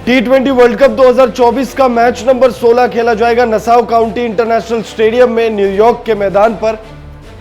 T20 world cup 2024 का match number 16 खेला जाएगा नसाउ काउंटी इंटरनेशनल स्टेडियम में न्यूयॉर्क के मैदान पर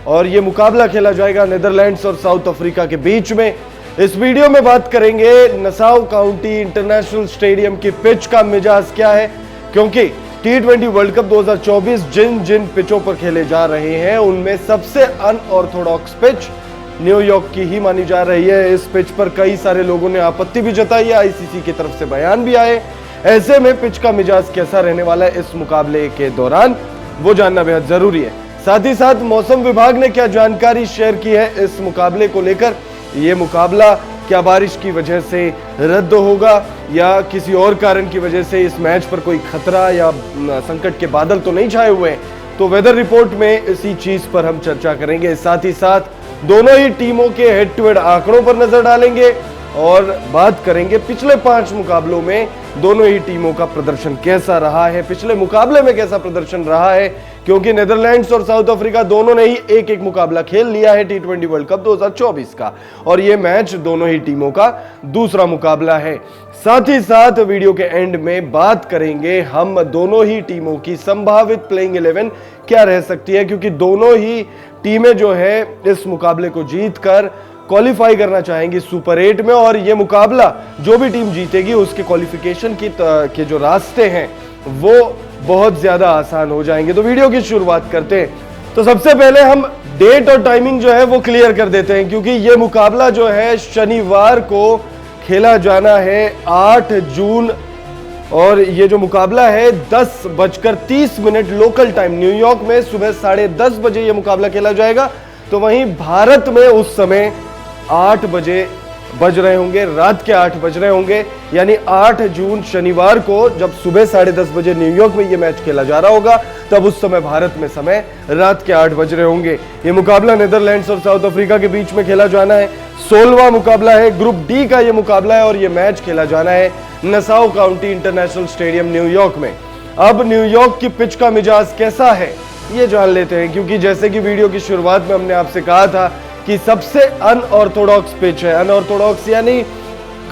और यह मुकाबला खेला जाएगा नीदरलैंड्स और साउथ अफ्रीका के बीच में। इस वीडियो में बात करेंगे नसाउ काउंटी इंटरनेशनल स्टेडियम की पिच का मिजाज क्या है, क्योंकि T20 वर्ल्ड कप 2024 जिन जिन पिचों पर खेले जा रहे हैं उनमें सबसे अनऑर्थोडॉक्स पिच न्यूयॉर्क की ही मानी जा रही है। इस पिच पर कई सारे लोगों ने आपत्ति भी जताई है, आईसीसी की तरफ से बयान भी आए। ऐसे में पिच का मिजाज कैसा रहने वाला है इस मुकाबले के दौरान, वो जानना बेहद जरूरी है। साथ ही साथ मौसम विभाग ने क्या जानकारी शेयर की है इस मुकाबले को लेकर, ये मुकाबला क्या बारिश की वजह से रद्द होगा या किसी और कारण की वजह से इस मैच पर कोई खतरा या संकट के बादल तो नहीं छाए हुए हैं, तो वेदर रिपोर्ट में इसी चीज पर हम चर्चा करेंगे। साथ ही साथ दोनों ही टीमों के हेड टू हेड आंकड़ों पर नजर डालेंगे और बात करेंगे पिछले 5 मुकाबलों में दोनों ही टीमों का प्रदर्शन कैसा रहा है, पिछले मुकाबले में कैसा प्रदर्शन रहा है, क्योंकि नीदरलैंड्स और साउथ अफ्रीका दोनों ने ही एक एक मुकाबला खेल लिया है T20 वर्ल्ड कप 2024 का और यह मैच दोनों ही टीमों का दूसरा मुकाबला है। साथ ही साथ वीडियो के एंड में बात करेंगे हम दोनों ही टीमों की संभावित प्लेइंग 11 क्या रह सकती है, क्योंकि दोनों ही टीमें जो है इस मुकाबले को जीतकर क्वालिफाई करना चाहेंगी सुपर 8 में और ये मुकाबला जो भी टीम जीतेगी उसके क्वालिफिकेशन के जो रास्ते हैं वो बहुत ज्यादा आसान हो जाएंगे। तो वीडियो की शुरुआत करते हैं। तो सबसे पहले हम डेट और टाइमिंग जो है वो क्लियर कर देते हैं, क्योंकि ये मुकाबला जो है शनिवार को खेला जाना है 8 जून और ये जो मुकाबला है 10:30 लोकल टाइम न्यूयॉर्क में सुबह 10:30 बजे ये मुकाबला खेला जाएगा। तो वहीं भारत में उस समय 8 बजे बज रहे होंगे, रात के 8 बज रहे होंगे, यानी 8 जून शनिवार को जब सुबह 10:30 बजे न्यूयॉर्क में ये मैच खेला जा रहा होगा तब उस समय भारत में समय रात के 8 बज रहे होंगे। ये मुकाबला नीदरलैंड्स और साउथ अफ्रीका के बीच में खेला जाना है। 16वां मुकाबला है, ग्रुप डी का ये मुकाबला है और ये मैच खेला जाना है Nassau county international stadium New York में। अब न्यूयॉर्क की पिच का मिजाज कैसा है ये जान लेते हैं, क्योंकि जैसे कि वीडियो की शुरुआत में हमने आपसे कहा था कि सबसे अनऑर्थोडॉक्स पिच है। अनऑर्थोडॉक्स यानी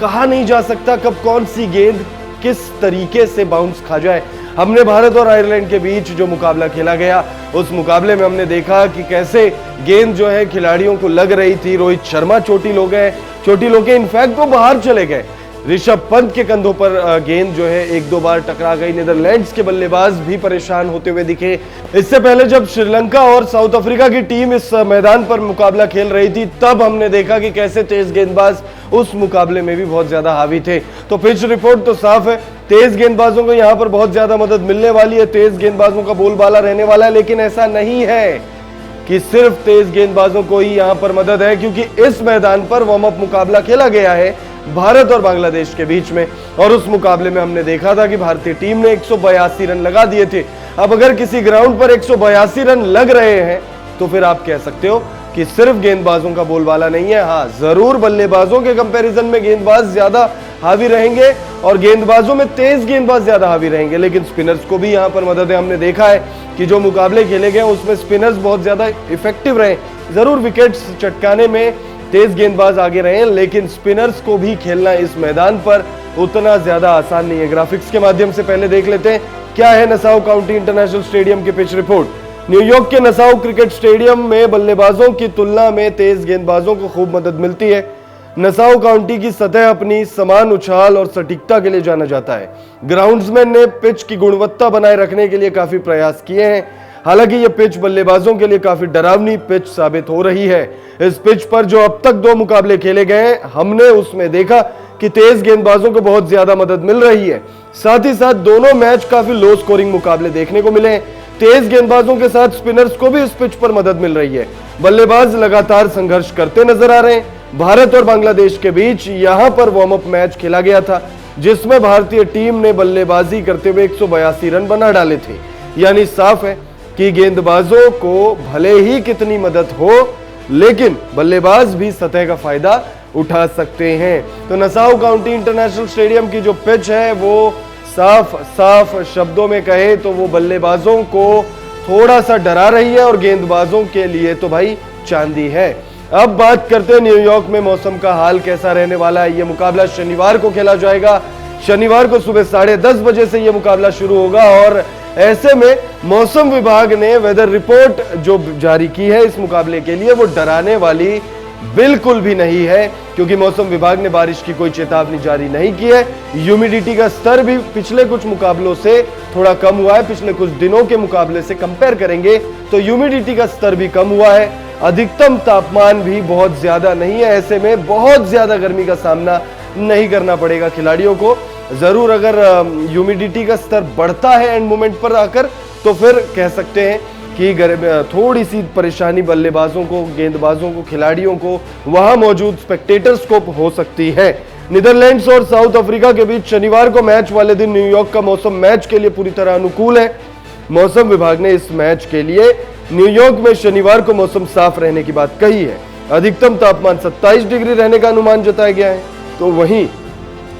कहा नहीं जा सकता कब कौन सी गेंद किस तरीके से बाउंस खा जाए। हमने भारत और आयरलैंड के बीच जो मुकाबला खेला गया उस मुकाबले में हमने देखा कि कैसे गेंद जो है खिलाड़ियों को लग रही थी। रोहित शर्मा चोटिल हो गए, इनफैक्ट वो बाहर चले गए। ऋषभ पंत के कंधों पर गेंद जो है 1-2 बार टकरा गई। नीदरलैंड्स के बल्लेबाज भी परेशान होते हुए दिखे। इससे पहले जब श्रीलंका और साउथ अफ्रीका की टीम इस मैदान पर मुकाबला खेल रही थी तब हमने देखा कि कैसे तेज गेंदबाज उस मुकाबले में भी बहुत ज्यादा हावी थे। तो पिच रिपोर्ट तो साफ है, तेज गेंदबाजों को यहाँ पर बहुत ज्यादा मदद मिलने वाली है, तेज गेंदबाजों का बोलबाला रहने वाला है। लेकिन ऐसा नहीं है कि सिर्फ तेज गेंदबाजों को ही यहाँ पर मदद है, क्योंकि इस मैदान पर वार्म अप मुकाबला खेला गया है भारत और बांग्लादेश के बीच में और उस मुकाबले में हमने देखा था कि भारतीय टीम ने 182 रन लगा दिए थे। अब अगर किसी ग्राउंड पर 182 रन लग रहे हैं तो फिर आप कह सकते हो कि सिर्फ गेंदबाजों का बोलबाला नहीं है। हाँ, जरूर बल्लेबाजों के कंपैरिजन में गेंदबाज ज्यादा हावी रहेंगे और गेंदबाजों में तेज गेंदबाज ज्यादा हावी रहेंगे, लेकिन स्पिनर्स को भी यहाँ पर मदद है। हमने देखा है कि जो मुकाबले खेले गए उसमें स्पिनर्स बहुत ज्यादा इफेक्टिव रहे। जरूर विकेट्स चटकाने में तेज गेंदबाज आगे रहे, लेकिन स्पिनर्स को भी खेलना इस मैदान पर उतना ज्यादा आसान नहीं है। ग्राफिक्स के माध्यम से पहले देख लेते हैं क्या है नसाउ काउंटी इंटरनेशनल स्टेडियम की पिच रिपोर्ट। न्यूयॉर्क के नसाउ क्रिकेट स्टेडियम में बल्लेबाजों की तुलना में तेज गेंदबाजों को खूब मदद मिलती है। नसाउ काउंटी की सतह अपनी समान उछाल और सटीकता के लिए जाना जाता है। ग्राउंड्समैन ने पिच की गुणवत्ता बनाए रखने के लिए काफी प्रयास किए हैं। हालांकि यह पिच बल्लेबाजों के लिए काफी डरावनी पिच साबित हो रही है। इस पिच पर जो अब तक 2 मुकाबले खेले गए हमने उसमें देखा कि तेज गेंदबाजों को बहुत ज्यादा मदद मिल रही है। साथ ही साथ दोनों मैच काफी लो स्कोरिंग मुकाबले देखने को मिले हैं। तेज गेंदबाजों के साथ स्पिनर्स को भी इस पिच पर मदद मिल रही है। बल्लेबाज लगातार संघर्ष करते नजर आ रहे हैं। भारत और बांग्लादेश के बीच यहां पर वार्म अप मैच खेला गया था जिसमें भारतीय टीम ने बल्लेबाजी करते हुए 182 रन बना डाले थे। यानी साफ है कि गेंदबाजों को भले ही कितनी मदद हो लेकिन बल्लेबाज भी सतह का फायदा उठा सकते हैं। तो नसाउ काउंटी इंटरनेशनल स्टेडियम की जो पिच है वो साफ शब्दों में कहे तो वो बल्लेबाजों को थोड़ा सा डरा रही है और गेंदबाजों के लिए तो भाई चांदी है। अब बात करते हैं न्यूयॉर्क में मौसम का हाल कैसा रहने वाला है। यह मुकाबला शनिवार को खेला जाएगा। शनिवार को सुबह 10:30 बजे से यह मुकाबला शुरू होगा और ऐसे में मौसम विभाग ने वेदर रिपोर्ट जो जारी की है इस मुकाबले के लिए वो डराने वाली बिल्कुल भी नहीं है, क्योंकि मौसम विभाग ने बारिश की कोई चेतावनी जारी नहीं की है। ह्यूमिडिटी का स्तर भी पिछले कुछ मुकाबलों से थोड़ा कम हुआ है, पिछले कुछ दिनों के मुकाबले से कंपेयर करेंगे तो ह्यूमिडिटी का स्तर भी कम हुआ है। अधिकतम तापमान भी बहुत ज्यादा नहीं है, ऐसे में बहुत ज्यादा गर्मी का सामना नहीं करना पड़ेगा खिलाड़ियों को। जरूर अगर ह्यूमिडिटी का स्तर बढ़ता है एंड मोमेंट पर आकर तो फिर कह सकते हैं कि थोड़ी सी परेशानी बल्लेबाजों को, गेंदबाजों को, खिलाड़ियों को, वहां मौजूद स्पेक्टेटर्स को हो सकती है। नीदरलैंड्स और साउथ अफ्रीका के बीच शनिवार को मैच वाले दिन न्यूयॉर्क का मौसम मैच के लिए पूरी तरह अनुकूल है। मौसम विभाग ने इस मैच के लिए न्यूयॉर्क में शनिवार को मौसम साफ रहने की बात कही है। अधिकतम तापमान 27 डिग्री रहने का अनुमान जताया गया है, तो वहीं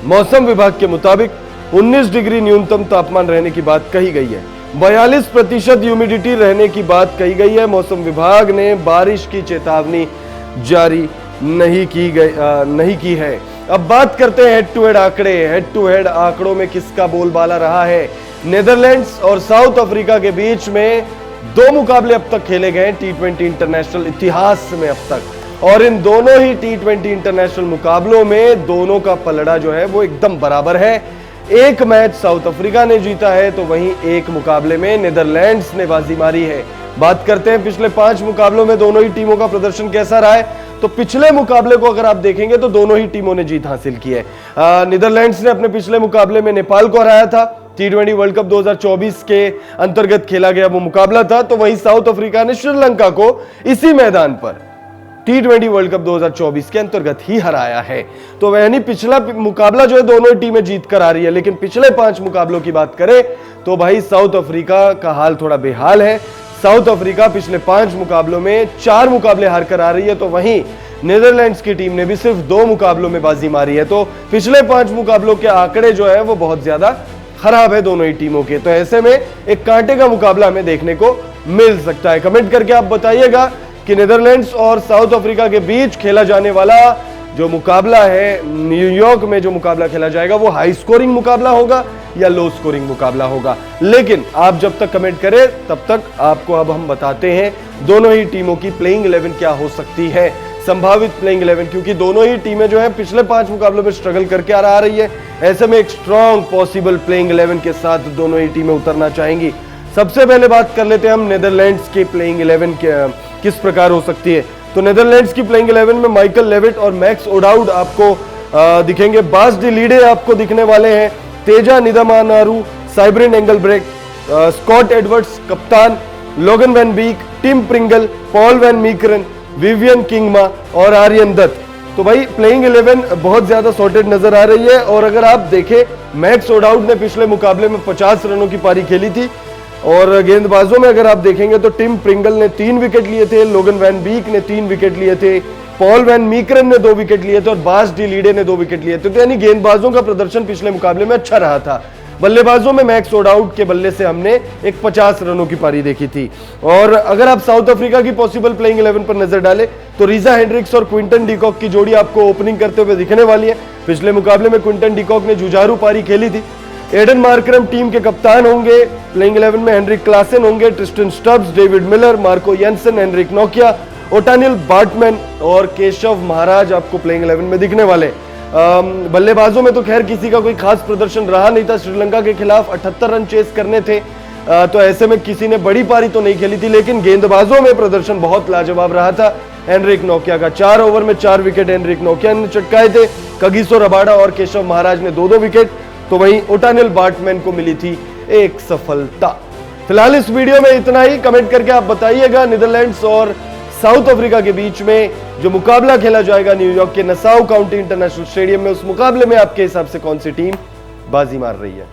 मौसम विभाग के मुताबिक 19 डिग्री न्यूनतम तापमान रहने की बात कही गई है। 42% ह्यूमिडिटी रहने की बात कही गई है। मौसम विभाग ने बारिश की चेतावनी जारी नहीं की है। अब बात करते हैं हेड टू हेड आंकड़े। हेड टू हेड आंकड़ों में किसका बोलबाला रहा है? नीदरलैंड्स और साउथ अफ्रीका के बीच में 2 मुकाबले अब तक खेले गए T20 इंटरनेशनल इतिहास में अब तक, और इन दोनों ही T20 इंटरनेशनल मुकाबलों में दोनों का पलड़ा जो है वो एकदम बराबर है। एक मैच साउथ अफ्रीका ने जीता है तो वहीं एक मुकाबले में नीदरलैंड्स ने बाजी मारी है। बात करते हैं पिछले 5 मुकाबलों में दोनों ही टीमों का प्रदर्शन कैसा रहा है, तो पिछले मुकाबले को अगर आप देखेंगे तो दोनों ही टीमों ने जीत हासिल की है। नीदरलैंड्स ने अपने पिछले मुकाबले में नेपाल को हराया था, T20 वर्ल्ड कप 2024 के अंतर्गत खेला गया वो मुकाबला था, तो वहीं साउथ अफ्रीका ने श्रीलंका को इसी मैदान पर T20 वर्ल्ड कप 2024 के अंतर्गत ही हराया है। तो वह पिछला मुकाबला जो है दोनों टीमें जीत कर आ रही है, लेकिन पिछले 5 मुकाबलों की बात करें तो भाई साउथ अफ्रीका का हाल थोड़ा बेहाल है। साउथ अफ्रीका पिछले 5 मुकाबलों में 4 मुकाबले हार कर आ रही है, तो वहीं नीदरलैंड्स की टीम ने भी सिर्फ 2 मुकाबलों में बाजी मारी है। तो पिछले 5 मुकाबलों के आंकड़े जो है वो बहुत ज्यादा खराब है दोनों ही टीमों के। तो ऐसे में एक कांटे का मुकाबला हमें देखने को मिल सकता है। कमेंट करके आप बताइएगा कि नीदरलैंड्स और साउथ अफ्रीका के बीच खेला जाने वाला जो मुकाबला है, न्यूयॉर्क में जो मुकाबला खेला जाएगा वो हाई स्कोरिंग मुकाबला होगा या लो स्कोरिंग मुकाबला होगा। लेकिन आप जब तक कमेंट करें तब तक आपको अब हम बताते हैं दोनों ही टीमों की प्लेइंग 11 क्या हो सकती है, संभावित प्लेइंग 11, क्योंकि दोनों ही टीमें जो है पिछले 5 मुकाबलों में स्ट्रगल करके आ रही है। ऐसे में एक स्ट्रॉन्ग पॉसिबल प्लेइंग 11 के साथ दोनों ही टीमें उतरना चाहेंगी। सबसे पहले बात कर लेते हैं हम नीदरलैंड्स की प्लेइंग 11 किस प्रकार हो सकती है। तो नीदरलैंड्स की प्लेइंग 11 में माइकल लेविट और मैक्स ओडाउड आपको दिखेंगे। बास डी लीडे आपको दिखने वाले हैं। Teja Nidamanuru, Sybrand Engelbrecht, Scott Edwards कप्तान, Logan van Beek, Tim Pringle, Paul van Meekeren, Vivian Kingma और आर्यन दत्त। तो भाई प्लेइंग 11 बहुत ज्यादा सॉर्टेड नजर आ रही है। और अगर आप देखें मैक्स ओडाउड ने पिछले मुकाबले में 50 रनों की पारी खेली थी, और गेंदबाजों में अगर आप देखेंगे तो टिम प्रिंगल ने 3 विकेट लिए थे, लोगन वैन बीक ने 3 विकेट लिए थे, पॉल वैन मीकरन ने 2 विकेट लिए थे और बास डी लीडे ने 2 विकेट लिए थे। तो यानी गेंदबाजों का प्रदर्शन पिछले मुकाबले में अच्छा रहा था। बल्लेबाजों में मैक्स ओडाउड के बल्ले से हमने एक 50 रनों की पारी देखी थी। और अगर आप साउथ अफ्रीका की पॉसिबल प्लेइंग 11 पर नजर डालें तो रीजा हेंड्रिक्स और क्विंटन डीकॉक की जोड़ी आपको ओपनिंग करते हुए दिखने वाली है। पिछले मुकाबले में क्विंटन डीकॉक ने जुझारू पारी खेली थी। एडन मार्करम टीम के कप्तान होंगे। प्लेइंग 11 में हेनरिक क्लासन होंगे, Tristan Stubbs, David Miller, Marco Jansen, Heinrich नोकिया, ओटानिल बार्टमैन और केशव महाराज आपको प्लेइंग 11 में दिखने वाले। बल्लेबाजों में तो खैर किसी का कोई खास प्रदर्शन रहा नहीं था। श्रीलंका के खिलाफ 78 रन चेस करने थे, तो ऐसे में किसी ने बड़ी पारी तो नहीं खेली थी, लेकिन गेंदबाजों में प्रदर्शन बहुत लाजवाब रहा था। हेनरिक नोकिया का 4 ओवर में 4 विकेट हेनरिक नोकिया ने चटकाए थे। कगिसो रबाडा और केशव महाराज ने 2-2 विकेट, तो वहीं ओटानिल बार्टमैन को मिली थी एक सफलता। फिलहाल इस वीडियो में इतना ही। कमेंट करके आप बताइएगा नीदरलैंड्स और साउथ अफ्रीका के बीच में जो मुकाबला खेला जाएगा न्यूयॉर्क के नसाउ काउंटी इंटरनेशनल स्टेडियम में, उस मुकाबले में आपके हिसाब से कौन सी टीम बाजी मार रही है।